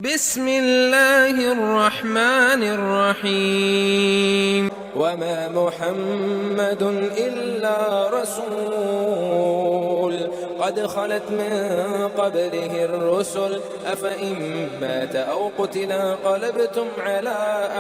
بسم الله الرحمن الرحيم وما محمد إلا رسول قد خلت من قبله الرسل أفإن مات أو قتل انقلبتم على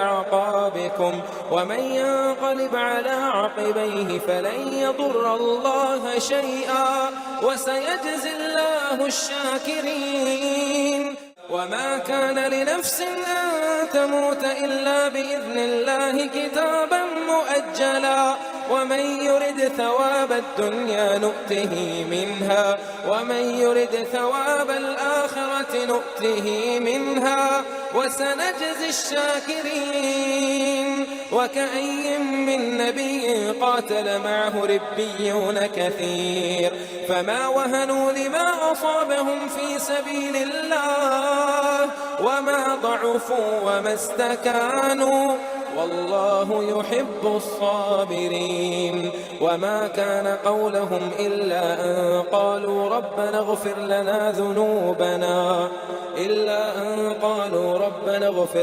أعقابكم ومن ينقلب على عقبيه فلن يضر الله شيئا وسيجزي الله الشاكرين وما كان لنفس أن تموت إلا بإذن الله كتابا مؤجلا ومن يرد ثواب الدنيا نؤته منها ومن يرد ثواب الآخرة نؤته منها وسنجزي الشاكرين وكأي من نبي قاتل معه ربيون كثير فما وهنوا لما أصابهم في سبيل الله وما ضعفوا وما استكانوا والله يحب الصابرين وما كان قولهم إلا أن قالوا ربنا اغفر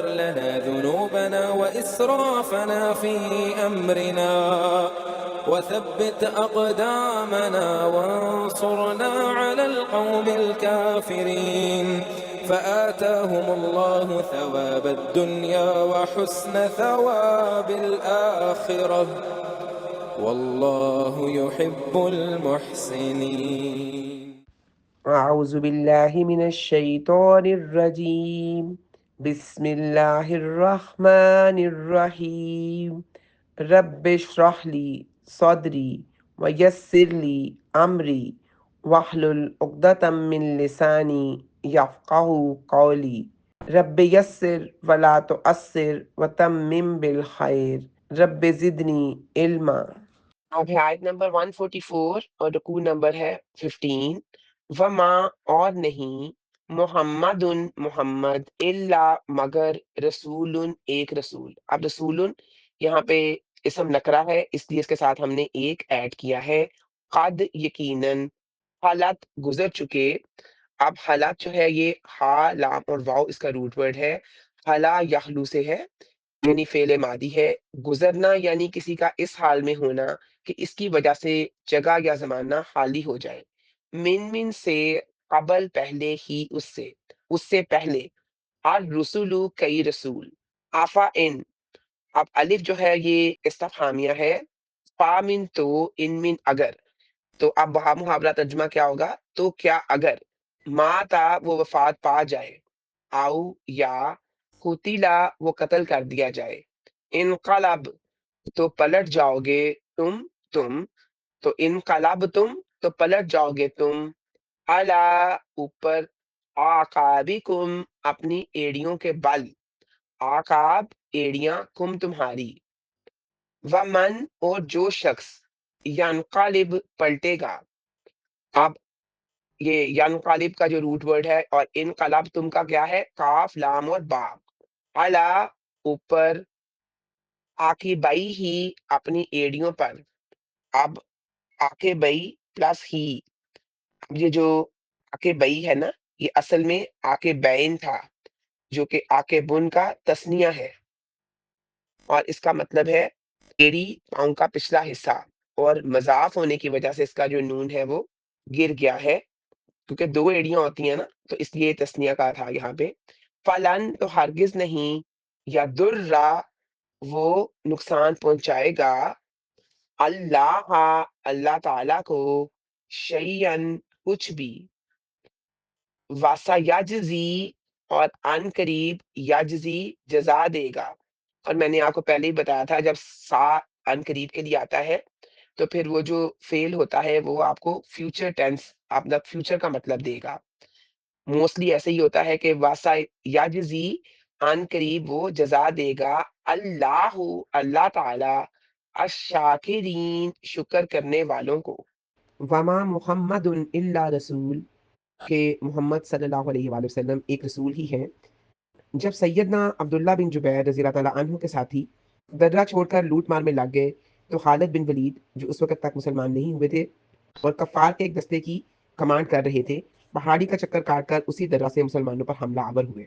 لنا ذنوبنا وإسرافنا في أمرنا وثبت أقدامنا وانصرنا على القوم الكافرين فآتاهم الله ثواب الدنيا وحسن ثواب الآخرة والله يحب المحسنين. أعوذ بالله من الشيطان الرجيم. بسم الله الرحمن الرحيم. رب اشرح لي صدري ويسر لي أمري واحلل عقدة من لساني يفقه قولي. رب يسر ولا تؤثر وتمم بالخير. رب زدنی علما. اب ہے آیت نمبر 144 اور رکوع نمبر ہے 15. وما اور نہیں محمد محمد الا مگر رسول ایک رسول. اب رسول یہاں پہ اسم نکرہ ہے اس لیے اس کے ساتھ ہم نے ایک ایڈ کیا ہے. قد یقیناً حالات گزر چکے. اب حالات جو ہے یہ ہا لام اور واؤ اس کا روٹ ورڈ ہے. حلا یخلو سے ہے یعنی فعل ماضی ہے. گزرنا یعنی کسی کا اس حال میں ہونا کہ اس کی وجہ سے جگہ یا زمانہ خالی ہو جائے. من سے قبل پہلے ہی اس سے پہلے. الرسول کئی رسول. آفا ان اب الف جو ہے یہ استفہامیہ ہے. فا من تو ان من اگر. تو اب وہاں محاورہ ترجمہ کیا ہوگا تو کیا اگر ماتا وہ وفات پا جائے آؤ یا قتلا وہ قتل کر دیا جائے. انقلب تو پلٹ جاؤ گے تم تو انقلب تم تو پلٹ جاؤ گے تم. الا اوپر آقابکم اپنی ایڑیوں کے بل. آقاب ایڑیاں کم تمہاری. ومن اور جو شخص ینقلب پلٹے گا. اب یہ ینقلب کا جو روٹ ورڈ ہے اور انقلب تم کا کیا ہے کاف لام اور با. الا اوپر عاقبئی ہی اپنی ایڑیوں پر. اب عاقبئی پلس ہی. یہ جو عاقبئی ہے نا یہ اصل میں عاقبین تھا جو کہ عاقبن کا تثنیہ ہے اور اس کا مطلب ہے ایڑی پاؤں کا پچھلا حصہ اور مضاف ہونے کی وجہ سے اس کا جو نون ہے وہ گر گیا ہے کیونکہ دو ایڑیاں ہوتی ہیں نا تو اس لیے تثنیہ کا تھا یہاں پہ. فلن تو ہرگز نہیں یا درا وہ نقصان پہنچائے گا اللہ تعالی کو شیئن کچھ بھی. واسا یجزی اور ان قریب یجزی جزا دے گا. اور میں نے آپ کو پہلے ہی بتایا تھا جب سا ان قریب کے لیے آتا ہے تو پھر وہ جو فیل ہوتا ہے وہ آپ کو فیوچر ٹینس آپ دا فیوچر کا مطلب دے گا. موسٹلی ایسے ہی ہوتا ہے کہ واسا یجزی ان قریب وہ جزا دے گا اللہ تعالی الشاکرین شکر کرنے والوں کو. وما محمد الا رسول کہ محمد صلی اللہ علیہ وآلہ وسلم ایک رسول ہی ہیں. جب سیدنا عبداللہ بن جبیر رضی اللہ تعالیٰ عنہ کے ساتھی درہ چھوڑ کر لوٹ مار میں لگ گئے تو خالد بن ولید جو اس وقت تک مسلمان نہیں ہوئے تھے اور کفار کے ایک دستے کی کمانڈ کر رہے تھے پہاڑی کا چکر کاٹ کر اسی درہ سے مسلمانوں پر حملہ آور ہوئے.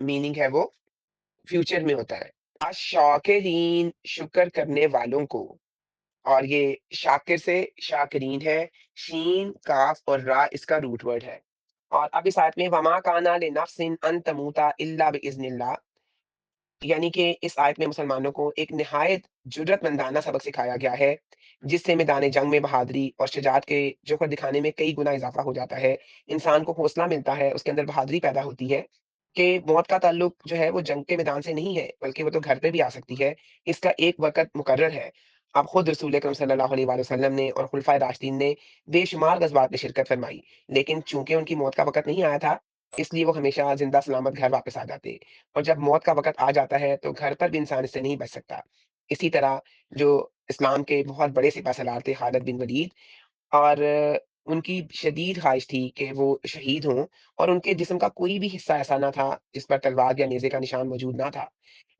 میننگ ہے وہ فیوچر میں ہوتا ہے۔ الشاکرین شکر کرنے والوں کو، اور یہ شاکر سے شاکرین ہے، شین کاف اور را اس کا روٹ ورڈ ہے۔ اور اب اس آیت میں وما کانا لنفس ان تموتا الا باذن اللہ، یعنی کہ اس آیت میں مسلمانوں کو ایک نہایت جرت مندانہ سبق سکھایا گیا ہے، جس سے میدان جنگ میں بہادری اور شجاعت کے جوہر دکھانے میں کئی گنا اضافہ ہو جاتا ہے۔ انسان کو حوصلہ ملتا ہے، اس کے اندر بہادری پیدا ہوتی ہے کہ موت کا تعلق جو ہے وہ جنگ کے میدان سے نہیں ہے، بلکہ وہ تو گھر پہ بھی آ سکتی ہے۔ اس کا ایک وقت مقرر ہے۔ اب خود رسول اکرم صلی اللہ علیہ وآلہ وسلم نے اور خلفائے راشدین نے بے شمار غزوات میں شرکت فرمائی، لیکن چونکہ ان کی موت کا وقت نہیں آیا تھا، اس لیے وہ ہمیشہ زندہ سلامت گھر واپس آ جاتے، اور جب موت کا وقت آ جاتا ہے تو گھر پر بھی انسان اس سے نہیں بچ سکتا۔ اسی طرح جو اسلام کے بہت بڑے سپہ سالار تھے خالد بن ولید، اور ان کی شدید خواہش تھی کہ وہ شہید ہوں، اور ان کے جسم کا کوئی بھی حصہ ایسا نہ تھا جس پر تلوار یا نیزے کا نشان موجود نہ تھا،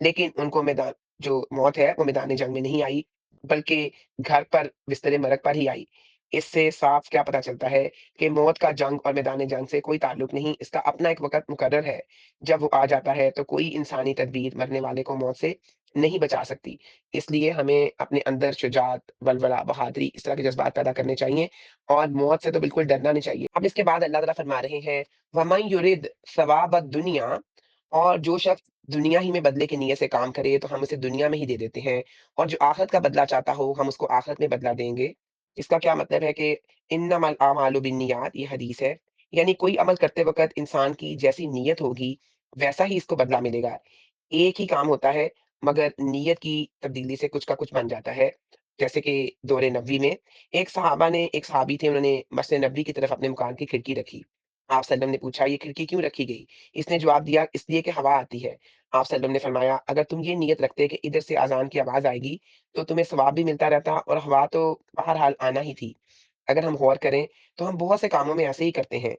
لیکن ان کو میدان جو موت ہے وہ میدان جنگ میں نہیں آئی، بلکہ گھر پر بستر مرگ پر ہی آئی۔ اس سے صاف کیا پتا چلتا ہے کہ موت کا جنگ اور میدان جنگ سے کوئی تعلق نہیں، اس کا اپنا ایک وقت مقرر ہے۔ جب وہ آ جاتا ہے تو کوئی انسانی تدبیر مرنے والے کو موت سے نہیں بچا سکتی۔ اس لیے ہمیں اپنے اندر شجاعت، ولولہ، بہادری، اس طرح کے جذبات پیدا کرنے چاہیے، اور موت سے تو بالکل ڈرنا نہیں چاہیے۔ اب اس کے بعد اللہ تعالیٰ فرما رہے ہیں وَمَن يُرِدْ ثَوَابَ الدُّنْيَا، اور جو شخص دنیا ہی میں بدلے کی نیت سے کام کرے تو ہم اسے دنیا میں ہی دے دیتے ہیں، اور جو آخرت کا بدلہ چاہتا ہو ہم اس کو آخرت میں بدلہ دیں گے۔ اس کا کیا مطلب ہے کہ انما الاعمال بالنیات، یہ حدیث ہے، یعنی کوئی عمل کرتے وقت انسان کی جیسی نیت ہوگی ویسا ہی اس کو بدلہ ملے گا۔ ایک ہی کام ہوتا ہے مگر نیت کی تبدیلی سے کچھ کا کچھ بن جاتا ہے۔ جیسے کہ دور نبوی میں ایک صحابی تھے، انہوں نے مسجد نبوی کی طرف اپنے مکان کی کھڑکی رکھی۔ آپ صلی اللہ علیہ وسلم نے پوچھا یہ کھڑکی کیوں رکھی گئی؟ اس نے جواب دیا اس لیے کہ ہوا آتی ہے۔ آپ صلی اللہ علیہ وسلم نے فرمایا اگر تم یہ نیت رکھتے کہ ادھر سے اذان کی آواز آئے گی تو تمہیں ثواب بھی ملتا رہتا، اور ہوا تو بہرحال آنا ہی تھی۔ اگر ہم غور کریں تو ہم بہت سے کاموں میں ایسے ہی کرتے ہیں،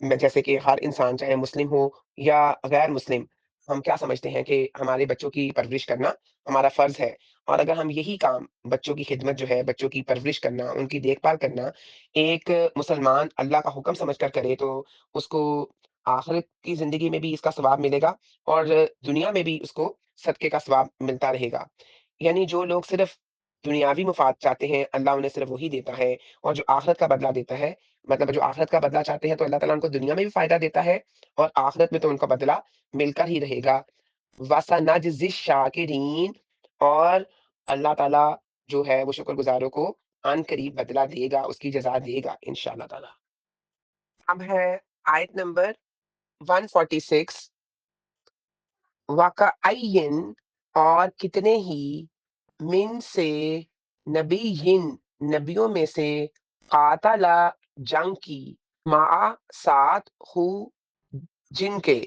جیسے کہ ہر انسان چاہے مسلم ہو یا غیر مسلم، ہم کیا سمجھتے ہیں کہ ہمارے بچوں کی پرورش کرنا ہمارا فرض ہے، اور اگر ہم یہی کام بچوں کی خدمت جو ہے، بچوں کی پرورش کرنا، ان کی دیکھ بھال کرنا ایک مسلمان اللہ کا حکم سمجھ کر کرے تو اس کو آخرت کی زندگی میں بھی اس کا ثواب ملے گا، اور دنیا میں بھی اس کو صدقے کا ثواب ملتا رہے گا۔ یعنی جو لوگ صرف دنیاوی مفاد چاہتے ہیں اللہ انہیں صرف وہی دیتا ہے، اور جو آخرت کا بدلہ دیتا ہے، مطلب جو آخرت کا بدلہ چاہتے ہیں تو اللہ تعالیٰ ان کو دنیا میں بھی فائدہ دیتا ہے، اور آخرت میں تو ان کا بدلہ مل کر ہی رہے گا۔ وَسَنَجْزِي الشَّاكِرِينَ، اور اللہ تعالیٰ جو ہے وہ شکر گزاروں کو عن قریب بدلہ دے گا، اس کی جزا دے گا انشاءاللہ تعالیٰ۔ اب ہے آیت نمبر 146، وَكَأَيٍّ، اور کتنے ہی، من سے، نبیٍ، نبیوں میں سے، قاتل، جنگ کی، مع، ساتھ، ہو، جن کے،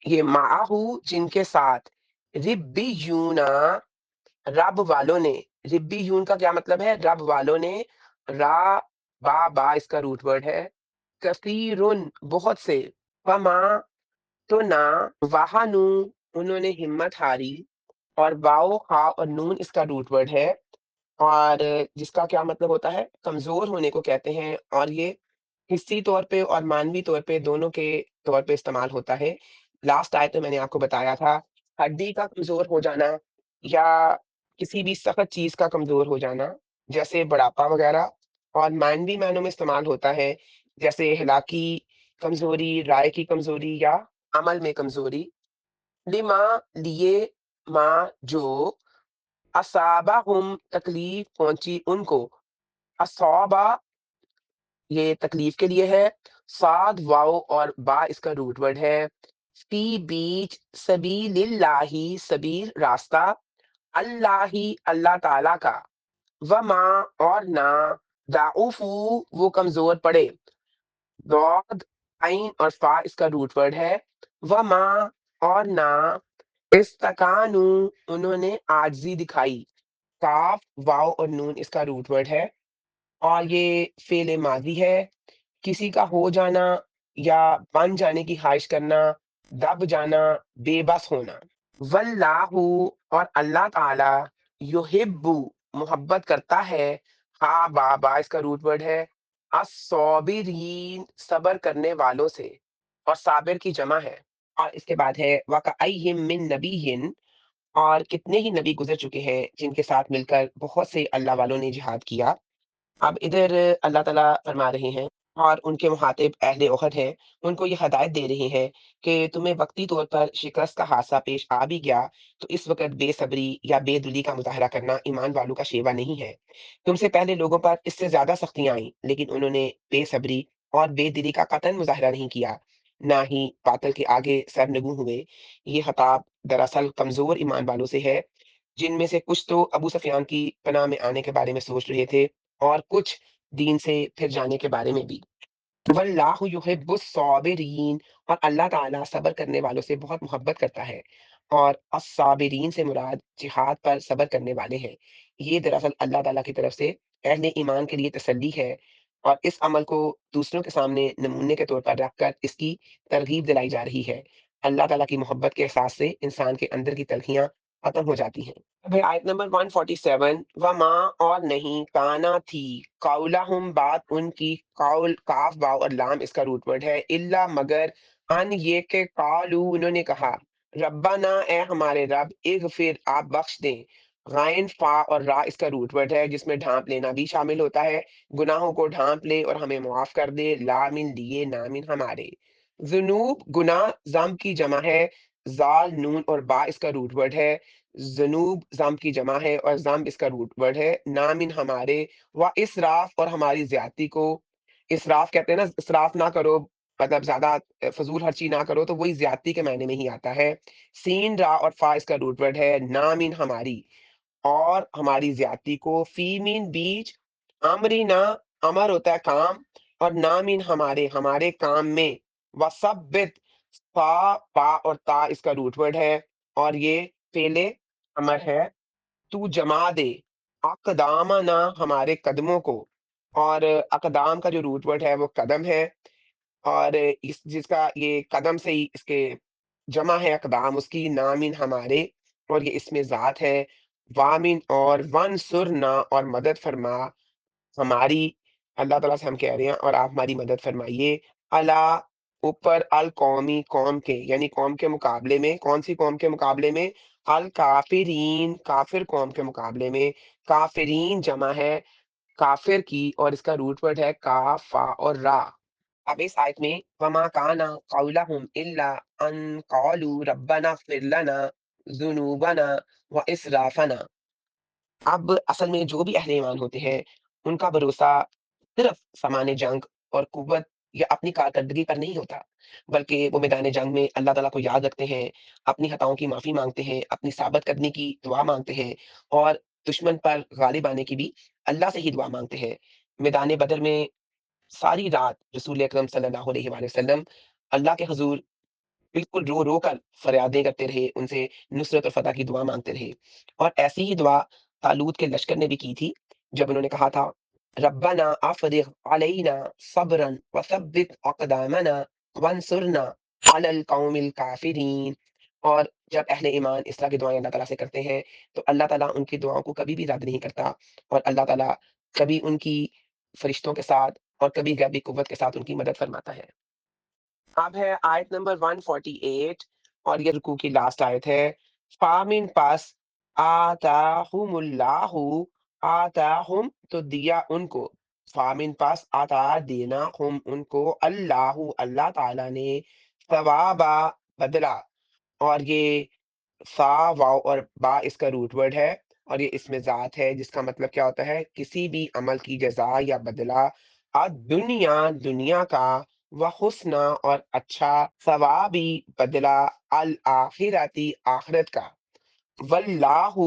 یہ معہو جن کے ساتھ، ربیون، رب والوں نے۔ ربیون کا کیا مطلب ہے؟ رب والوں نے، را، با اس کا روٹ ورڈ ہے، کثیرن بہت سے، فما تو نہ، وہنو انہوں نے ہمت ہاری، اور واؤ خا اور نون اس کا روٹ ورڈ ہے، اور جس کا کیا مطلب ہوتا ہے؟ کمزور ہونے کو کہتے ہیں، اور یہ حصی طور پہ اور مانوی طور پہ دونوں کے طور پہ استعمال ہوتا ہے۔ لاسٹ آیت میں میں نے آپ کو بتایا تھا ہڈی کا کمزور ہو جانا یا کسی بھی سخت چیز کا کمزور ہو جانا جیسے بڑھاپا وغیرہ، اور مانوی معنوں میں استعمال ہوتا ہے جیسے ہلاکی، کمزوری، رائے کی کمزوری یا عمل میں کمزوری۔ لما، لیے، ماں جو، اصابہم تکلیف پہنچی ان کو، اصابہ یہ تکلیف کے لیے ہے، صاد، واؤ اور با اس کا روٹ ورڈ ہے، فی بیچ، سبیل اللہ، سبیل راستہ، اللہ اللہ تعالی کا، وما اور نہ، ضعفو وہ کمزور پڑے، ضاد، عین اور فا اس کا روٹ ورڈ ہے، وما اور نہ، استکانو انہوں نے عاجزی دکھائی، کاف، واؤ اور نون اس کا روٹ ورڈ ہے، اور یہ فعل ماضی ہے، کسی کا ہو جانا یا بن جانے کی خواہش کرنا، دب جانا، بے بس ہونا۔ واللہ، اور اللہ تعالی، یحب محبت کرتا ہے، ہاں با اس کا روٹ ورڈ ہے، الصابرین صبر کرنے والوں سے، اور صابر کی جمع ہے۔ اور اس کے بعد ہے وَكَأَيِّن مِّن نَبِيٍّ، اور کتنے ہی نبی گزر چکے ہیں جن کے ساتھ مل کر بہت سے اللہ والوں نے جہاد کیا۔ اب ادھر اللہ تعالیٰ فرما رہے ہیں اور ان کے مخاطب اہل احد ہیں، ان کو یہ ہدایت دے رہے ہیں کہ تمہیں وقتی طور پر شکست کا حادثہ پیش آ بھی گیا تو اس وقت بے صبری یا بے دلی کا مظاہرہ کرنا ایمان والوں کا شیوہ نہیں ہے۔ تم سے پہلے لوگوں پر اس سے زیادہ سختیاں آئیں لیکن انہوں نے بے صبری اور بے دلی کا قطعاً مظاہرہ نہیں کیا، نہ ہی باطل کے آگے سرنگوں ہوئے۔ یہ خطاب دراصل کمزور ایمان والوں سے ہے، جن میں سے کچھ تو ابو سفیان کی پناہ میں آنے کے بارے میں سوچ رہے تھے اور کچھ دین سے پھر جانے کے بارے میں بھی۔ واللہ یحب الصابرین، اور اللہ تعالیٰ صبر کرنے والوں سے بہت محبت کرتا ہے، اور الصابرین سے مراد جہاد پر صبر کرنے والے ہیں۔ یہ دراصل اللہ تعالیٰ کی طرف سے اہل ایمان کے لیے تسلی ہے، اور اس عمل کو دوسروں کے سامنے نمونے کے طور پر رکھ کر اس کی ترغیب دلائی جا رہی ہے۔ اللہ تعالیٰ کی محبت کے احساس سے انسان کے اندر کی تلخیاں ختم ہو جاتی ہیں۔ اب ہے آیت نمبر 147، وما، اور نہیں، کانا تھی، قولہم، بات ان کی، قول کاف واو اور لام اس کا روٹ ورڈ ہے، الا مگر، ان یہ کہ قالو انہوں نے کہا، ربنا اے ہمارے رب، اغفر آپ بخش دیں، غائن فا اور را اس کا روٹ ورڈ ہے جس میں ڈھانپ لینا بھی شامل ہوتا ہے، گناہوں کو ڈھانپ لے اور ہمیں معاف کر دے، لامن لیے نامن ہمارے، ذنوب گناہ ضم کی جمع ہے، زال نون اور با اس کا روٹ ورڈ ہے، ذنوب ضم کی جمع ہے اور ضم اس کا روٹ ورڈ ہے، نامن ہمارے، و اسراف اور ہماری زیادتی کو، اسراف کہتے ہیں نا، اسراف نہ کرو، مطلب زیادہ فضول خرچی نہ کرو، تو وہی زیادتی کے معنی میں ہی آتا ہے، سین را اور فا اس کا روٹ ورڈ ہے، نامن ہماری، اور ہماری زیادتی کو، فی مین بیچ، امری نہ، امر ہوتا ہے کام، اور نامن ہمارے، ہمارے کام میں، وسبت، فا پا اور تا اس کا روٹ ورڈ ہے اور یہ پہلے امر ہے، تو جما دے، اقدامنا ہمارے قدموں کو، اور اقدام کا جو روٹ ورڈ ہے وہ قدم ہے، اور جس کا یہ قدم سے ہی اس کے جمع ہے اقدام اس کی، نامن ہمارے، اور یہ اس میں ذات ہے، وامن اور ون سرنا اور مدد فرما ہماری، اللہ تعالیٰ سے ہم کہہ رہے ہیں اور آپ ہماری مدد فرمائیے، اللہ اوپر، القومی قوم کے، یعنی قوم کے مقابلے میں، کون سی قوم کے مقابلے میں، الکافرین کافر قوم کے مقابلے میں، کافرین جمع ہے کافر کی اور اس کا روٹ ورڈ ہے کاف فا اور را۔ اب اس آیت میں وما کانا قولہم الا ان قالوا ربنا اغفر لنا ذنوبنا واسرافنا، اب اصل میں جو بھی اہل ایمان ہوتے ہیں ان کا بھروسہ صرف سامان جنگ اور قوت یا اپنی کارکردگی پر نہیں ہوتا، بلکہ وہ میدان جنگ میں اللہ تعالیٰ کو یاد رکھتے ہیں، اپنی خطاؤں کی معافی مانگتے ہیں، اپنی ثابت قدمی کی دعا مانگتے ہیں، اور دشمن پر غالب آنے کی بھی اللہ سے ہی دعا مانگتے ہیں۔ میدان بدر میں ساری رات رسول اکرم صلی اللہ علیہ وآلہ وسلم اللہ کے حضور بالکل رو رو کر فریادیں کرتے رہے، ان سے نصرت اور فتح کی دعا مانگتے رہے، اور ایسی ہی دعا طالوت کے لشکر نے بھی کی تھی جب انہوں نے کہا تھا ربنا افرغ علینا صبرا وثبت اقدامنا وانصرنا علی القوم الکافرین، اور جب اہل ایمان اس طرح کی دعائیں اللہ تعالیٰ سے کرتے ہیں تو اللہ تعالیٰ ان کی دعاؤں کو کبھی بھی رد نہیں کرتا، اور اللہ تعالیٰ کبھی ان کی فرشتوں کے ساتھ اور کبھی غیبی قوت کے ساتھ ان کی مدد فرماتا ہے۔ اب ہے آیت نمبر 148 اور یہ رکوع کی لاسٹ آیت ہے، فامن پس، آتاہم اللہ، آتاہم تو دیا ان کو، فامن پس آتا دینا ہم ان کو، اللہ اللہ تعالیٰ نے، ثوابا بدلا، اور یہ سا واو اور با اس کا روٹ ورڈ ہے اور یہ اس میں ذات ہے جس کا مطلب کیا ہوتا ہے، کسی بھی عمل کی جزا یا بدلہ، دنیا دنیا کا، و حسنا اور اچھا، ثوابی بدلہ، الآخرتی آخرت کا، واللہ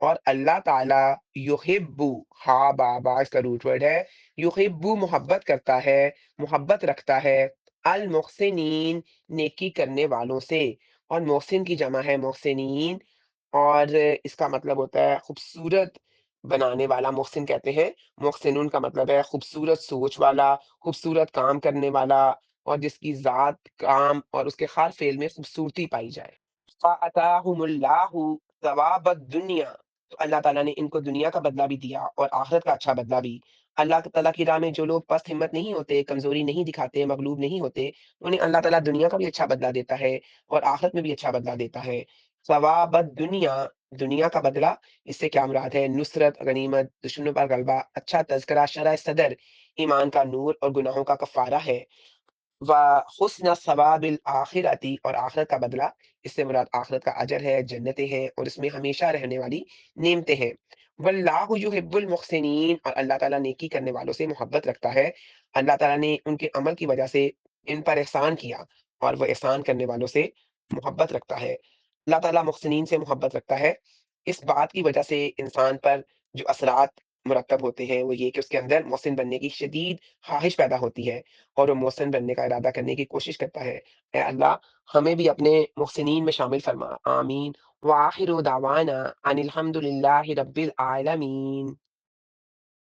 اور اللہ تعالی، یحبو، ہا بابا اس کا روٹ ورڈ ہے، یحبو محبت کرتا ہے، محبت رکھتا ہے، المحسنین نیکی کرنے والوں سے، اور محسن کی جمع ہے محسنین، اور اس کا مطلب ہوتا ہے خوبصورت بنانے والا، محسن کہتے ہیں، محسنون کا مطلب ہے خوبصورت سوچ والا، خوبصورت کام کرنے والا، اور جس کی ذات، کام اور اس کے ہر فعل میں خوبصورتی پائی جائے۔ فَأَتَاهُمُ اللَّهُ ثَوَابَ الدُّنْيَا، تو اللہ تعالیٰ نے ان کو دنیا کا بدلہ بھی دیا اور آخرت کا اچھا بدلہ بھی، اللہ تعالیٰ کی راہ میں جو لوگ پست ہمت نہیں ہوتے، کمزوری نہیں دکھاتے، مغلوب نہیں ہوتے، انہیں اللہ تعالیٰ دنیا کا بھی اچھا بدلہ دیتا ہے اور آخرت میں بھی اچھا بدلہ دیتا ہے۔ ثواب الدنیا، دنیا کا بدلہ، اس سے کیا مراد ہے؟ نصرت، غنیمت، دشمنوں پر غلبہ، اچھا تذکرہ، شرح صدر، ایمان کا نور اور گناہوں کا کفارہ ہے۔ وحسن ثواب الآخرتی، اور آخرت کا بدلہ، اس سے مراد آخرت کا اجر ہے، جنتیں ہیں اور اس میں ہمیشہ رہنے والی نعمتیں ہیں۔ واللہ یحب المحسنین، اور اللہ تعالیٰ نیکی کرنے والوں سے محبت رکھتا ہے۔ اللہ تعالیٰ نے ان کے عمل کی وجہ سے ان پر احسان کیا اور وہ احسان کرنے والوں سے محبت رکھتا ہے۔ اللہ تعالیٰ محسنین سے محبت رکھتا ہے۔ اس بات کی وجہ سے انسان پر جو اثرات مرتب ہوتے ہیں وہ یہ کہ اس کے اندر محسن بننے کی شدید خواہش پیدا ہوتی ہے اور وہ محسن بننے کا ارادہ کرنے کی کوشش کرتا ہے۔ اے اللہ، ہمیں بھی اپنے محسنین میں شامل فرما، آمین۔ وآخر دعوانا ان الحمد للہ رب العالمین۔